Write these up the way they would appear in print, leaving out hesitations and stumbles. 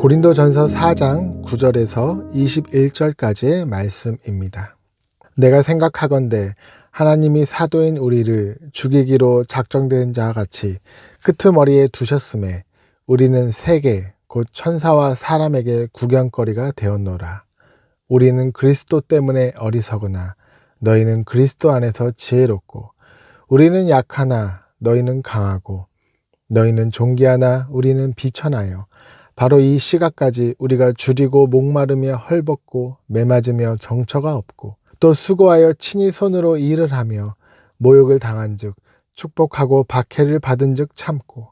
고린도전서 4장 9절에서 21절까지의 말씀입니다. 내가 생각하건대 하나님이 사도인 우리를 죽이기로 작정된 자와 같이 끄트머리에 두셨음에 우리는 세계 곧 천사와 사람에게 구경거리가 되었노라. 우리는 그리스도 때문에 어리석으나 너희는 그리스도 안에서 지혜롭고 우리는 약하나 너희는 강하고 너희는 존귀하나 우리는 비천하여 바로 이 시각까지 우리가 줄이고 목마르며 헐벗고 매맞으며 정처가 없고 또 수고하여 친히 손으로 일을 하며 모욕을 당한즉 축복하고 박해를 받은즉 참고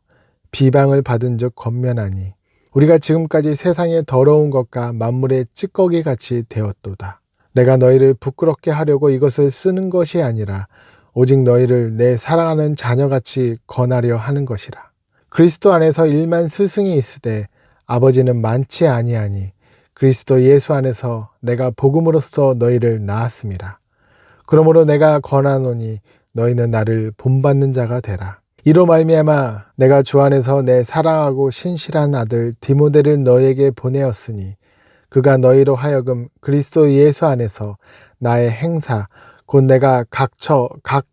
비방을 받은즉 권면하니 우리가 지금까지 세상의 더러운 것과 만물의 찌꺼기 같이 되었도다. 내가 너희를 부끄럽게 하려고 이것을 쓰는 것이 아니라 오직 너희를 내 사랑하는 자녀같이 권하려 하는 것이라. 그리스도 안에서 1만 스승이 있으되 아버지는 많지 아니하니 그리스도 예수 안에서 내가 복음으로써 너희를 낳았음이라. 그러므로 내가 권하노니 너희는 나를 본받는 자가 되라. 이로 말미암아 내가 주 안에서 내 사랑하고 신실한 아들 디모데를 너희에게 보내었으니 그가 너희로 하여금 그리스도 예수 안에서 나의 행사 곧 내가 각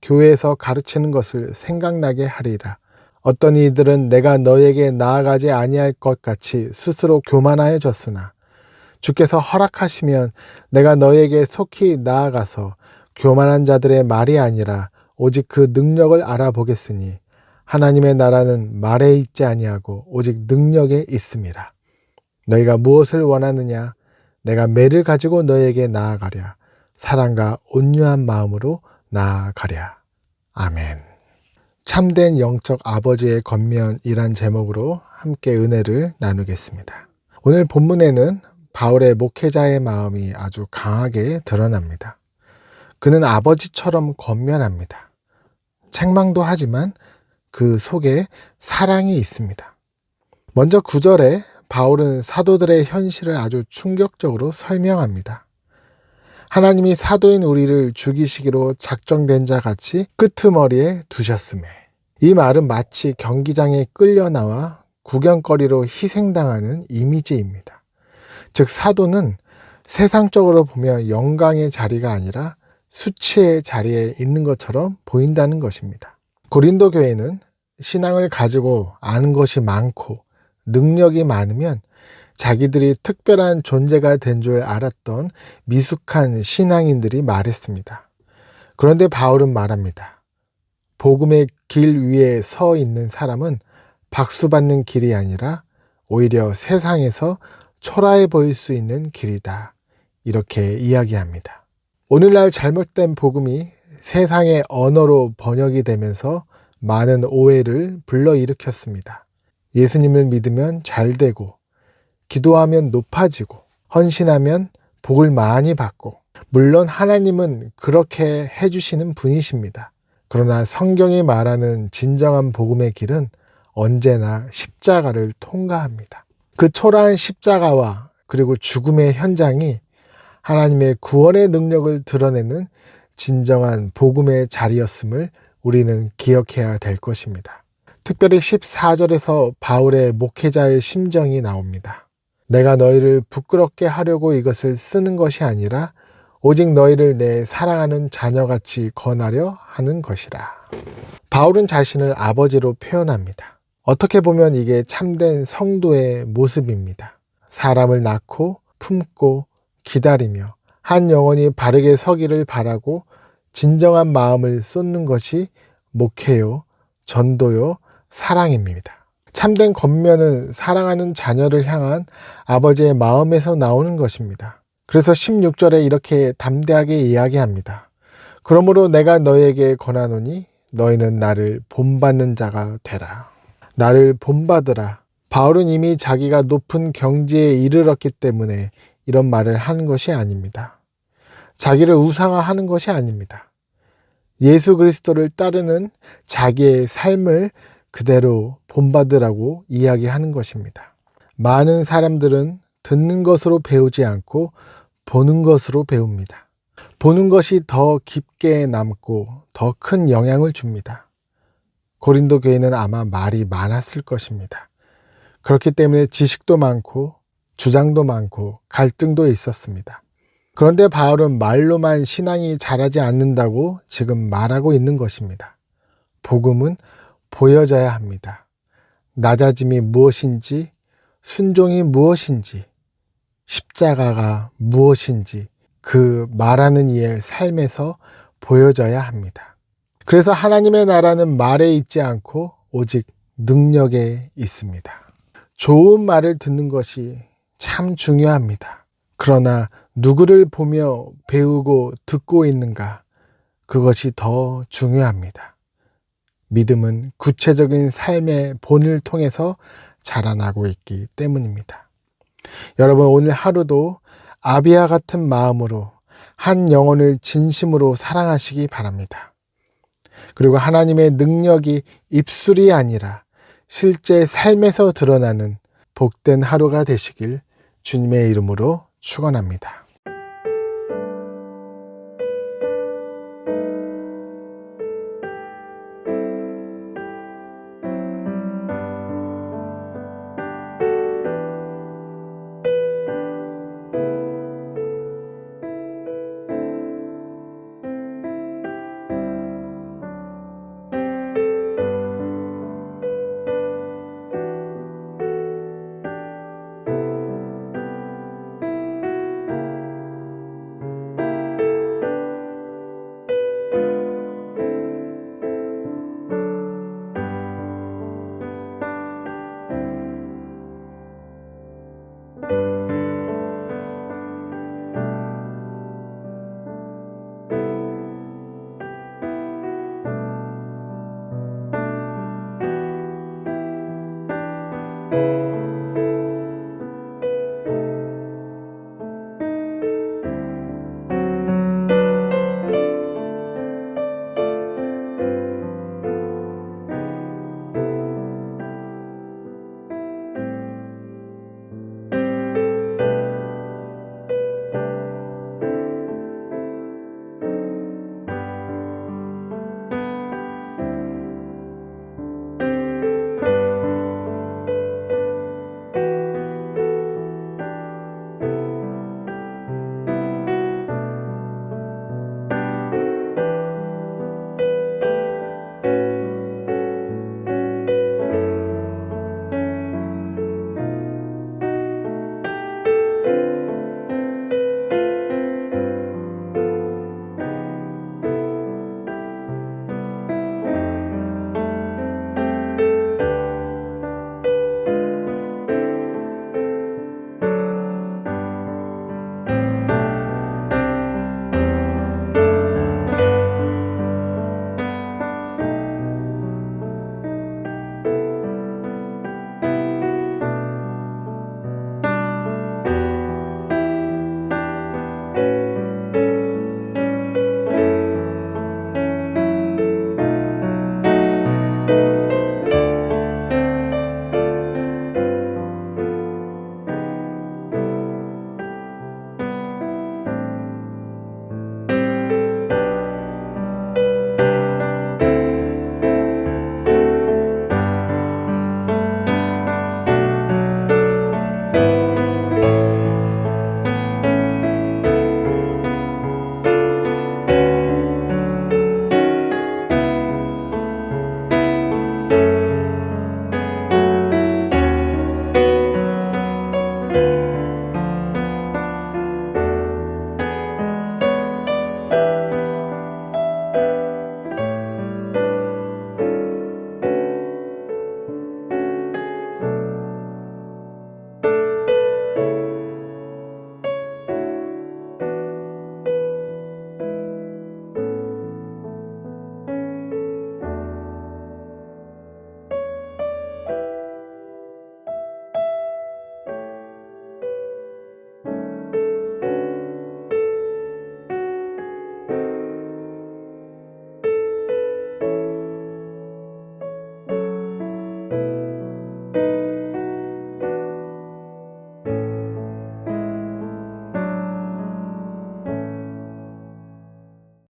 교회에서 가르치는 것을 생각나게 하리라. 어떤 이들은 내가 너희에게 나아가지 아니할 것 같이 스스로 교만하여졌으나 주께서 허락하시면 내가 너희에게 속히 나아가서 교만한 자들의 말이 아니라 오직 그 능력을 알아보겠으니 하나님의 나라는 말에 있지 아니하고 오직 능력에 있음이라. 너희가 무엇을 원하느냐? 내가 매를 가지고 너희에게 나아가랴. 사랑과 온유한 마음으로 나아가랴. 아멘. 참된 영적 아버지의 권면이란 제목으로 함께 은혜를 나누겠습니다. 오늘 본문에는 바울의 목회자의 마음이 아주 강하게 드러납니다. 그는 아버지처럼 권면합니다. 책망도 하지만 그 속에 사랑이 있습니다. 먼저 9절에 바울은 사도들의 현실을 아주 충격적으로 설명합니다. 하나님이 사도인 우리를 죽이시기로 작정된 자 같이 끄트머리에 두셨음에, 이 말은 마치 경기장에 끌려 나와 구경거리로 희생당하는 이미지입니다. 즉 사도는 세상적으로 보면 영광의 자리가 아니라 수치의 자리에 있는 것처럼 보인다는 것입니다. 고린도 교회는 신앙을 가지고 아는 것이 많고 능력이 많으면 자기들이 특별한 존재가 된 줄 알았던 미숙한 신앙인들이 말했습니다. 그런데 바울은 말합니다. 복음의 길 위에 서 있는 사람은 박수받는 길이 아니라 오히려 세상에서 초라해 보일 수 있는 길이다. 이렇게 이야기합니다. 오늘날 잘못된 복음이 세상의 언어로 번역이 되면서 많은 오해를 불러일으켰습니다. 예수님을 믿으면 잘 되고 기도하면 높아지고 헌신하면 복을 많이 받고 물론 하나님은 그렇게 해주시는 분이십니다. 그러나 성경이 말하는 진정한 복음의 길은 언제나 십자가를 통과합니다. 그 초라한 십자가와 그리고 죽음의 현장이 하나님의 구원의 능력을 드러내는 진정한 복음의 자리였음을 우리는 기억해야 될 것입니다. 특별히 14절에서 바울의 목회자의 심정이 나옵니다. 내가 너희를 부끄럽게 하려고 이것을 쓰는 것이 아니라 오직 너희를 내 사랑하는 자녀같이 권하려 하는 것이라. 바울은 자신을 아버지로 표현합니다. 어떻게 보면 이게 참된 성도의 모습입니다. 사람을 낳고 품고 기다리며 한 영혼이 바르게 서기를 바라고 진정한 마음을 쏟는 것이 목회요, 전도요, 사랑입니다. 참된 권면은 사랑하는 자녀를 향한 아버지의 마음에서 나오는 것입니다. 그래서 16절에 이렇게 담대하게 이야기합니다. 그러므로 내가 너희에게 권하노니 너희는 나를 본받는 자가 되라. 나를 본받으라. 바울은 이미 자기가 높은 경지에 이르렀기 때문에 이런 말을 하는 것이 아닙니다. 자기를 우상화하는 것이 아닙니다. 예수 그리스도를 따르는 자기의 삶을 그대로 본받으라고 이야기하는 것입니다. 많은 사람들은 듣는 것으로 배우지 않고 보는 것으로 배웁니다. 보는 것이 더 깊게 남고 더 큰 영향을 줍니다. 고린도 교회는 아마 말이 많았을 것입니다. 그렇기 때문에 지식도 많고 주장도 많고 갈등도 있었습니다. 그런데 바울은 말로만 신앙이 자라지 않는다고 지금 말하고 있는 것입니다. 복음은 보여져야 합니다. 낮아짐이 무엇인지, 순종이 무엇인지, 십자가가 무엇인지 그 말하는 이의 삶에서 보여져야 합니다. 그래서 하나님의 나라는 말에 있지 않고 오직 능력에 있습니다. 좋은 말을 듣는 것이 참 중요합니다. 그러나 누구를 보며 배우고 듣고 있는가? 그것이 더 중요합니다. 믿음은 구체적인 삶의 본을 통해서 자라나고 있기 때문입니다. 여러분, 오늘 하루도 아비와 같은 마음으로 한 영혼을 진심으로 사랑하시기 바랍니다. 그리고 하나님의 능력이 입술이 아니라 실제 삶에서 드러나는 복된 하루가 되시길 주님의 이름으로 축원합니다.